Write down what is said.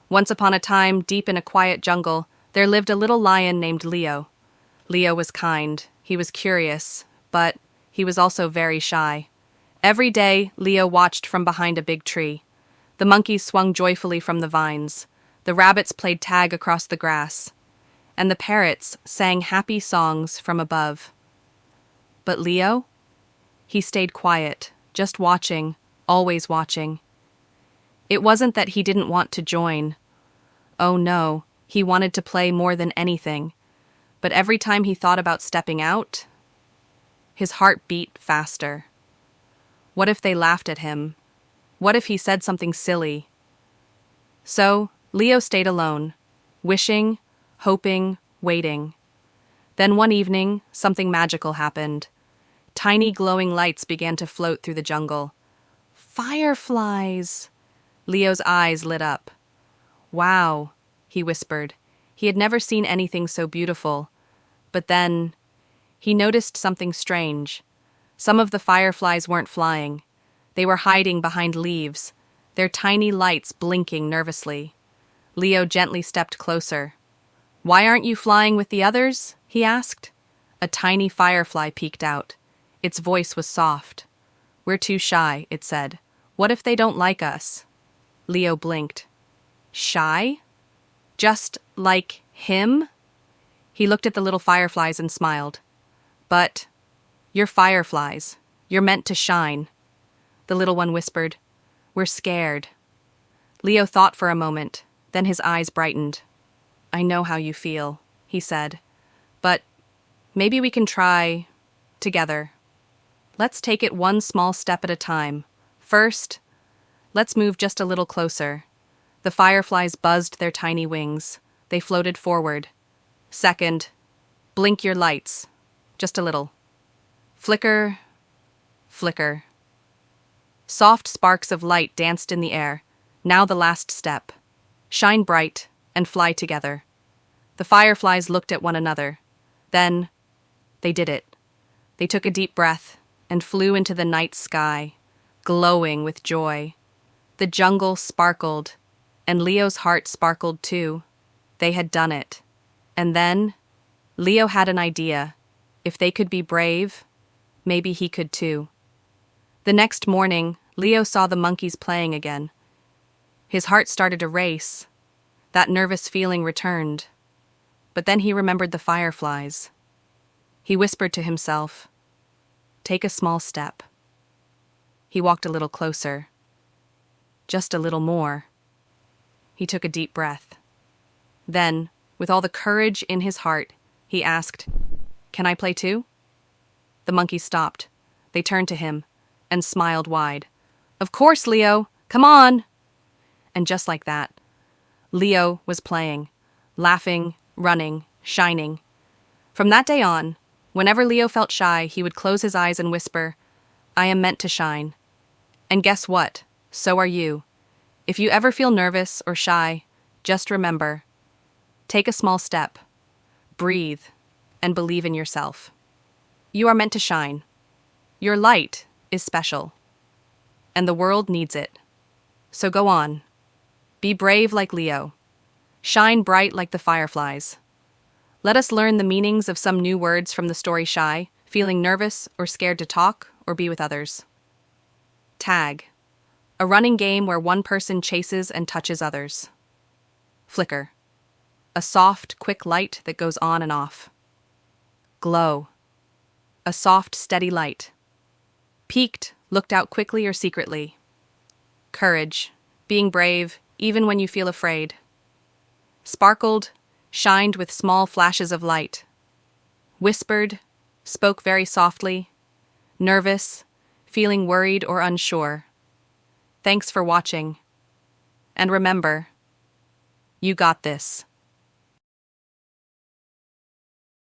Once upon a time, deep in a quiet jungle, there lived a little lion named Leo. Leo was kind, he was curious, but he was also very shy. Every day, Leo watched from behind a big tree. The monkeys swung joyfully from the vines. The rabbits played tag across the grass. And the parrots sang happy songs from above. But Leo? He stayed quiet, just watching, always watching. It wasn't that he didn't want to join. Oh no, he wanted to play more than anything. But every time he thought about stepping out, his heart beat faster. What if they laughed at him? What if he said something silly? So, Leo stayed alone, wishing, hoping, waiting. Then one evening, something magical happened. Tiny glowing lights began to float through the jungle. Fireflies! Leo's eyes lit up. Wow, he whispered. He had never seen anything so beautiful. But then, he noticed something strange. Some of the fireflies weren't flying. They were hiding behind leaves, their tiny lights blinking nervously. Leo gently stepped closer. "Why aren't you flying with the others?" he asked. A tiny firefly peeked out. Its voice was soft. "We're too shy," it said. "What if they don't like us?" Leo blinked. Shy? Just like him? He looked at the little fireflies and smiled. "But you're fireflies. You're meant to shine." The little one whispered, "We're scared." Leo thought for a moment, then his eyes brightened. "I know how you feel," he said. "But maybe we can try together. Let's take it one small step at a time. First, let's move just a little closer." The fireflies buzzed their tiny wings. They floated forward. Second, blink your lights. Just a little. Flicker, flicker. Soft sparks of light danced in the air. Now the last step. Shine bright and fly together. The fireflies looked at one another. Then, they did it. They took a deep breath and flew into the night sky, glowing with joy. The jungle sparkled, and Leo's heart sparkled too. They had done it. And then, Leo had an idea. If they could be brave, maybe he could too. The next morning, Leo saw the monkeys playing again. His heart started to race. That nervous feeling returned. But then he remembered the fireflies. He whispered to himself, "Take a small step." He walked a little closer. Just a little more. He took a deep breath. Then, with all the courage in his heart, he asked, "Can I play too?" The monkeys stopped. They turned to him and smiled wide. "Of course, Leo! Come on!" And just like that, Leo was playing, laughing, running, shining. From that day on, whenever Leo felt shy, he would close his eyes and whisper, "I am meant to shine." And guess what? So are you. If you ever feel nervous or shy, just remember, take a small step, breathe, and believe in yourself. You are meant to shine. Your light is special, and the world needs it. So go on. Be brave like Leo. Shine bright like the fireflies. Let us learn the meanings of some new words from the story Shy, feeling nervous or scared to talk or be with others. Tag. A running game where one person chases and touches others. Flicker. A soft, quick light that goes on and off. Glow. A soft, steady light. Peeked, looked out quickly or secretly. Courage. Being brave, even when you feel afraid. Sparkled, shined with small flashes of light. Whispered, spoke very softly. Nervous, feeling worried or unsure. Thanks for watching. And remember, you got this.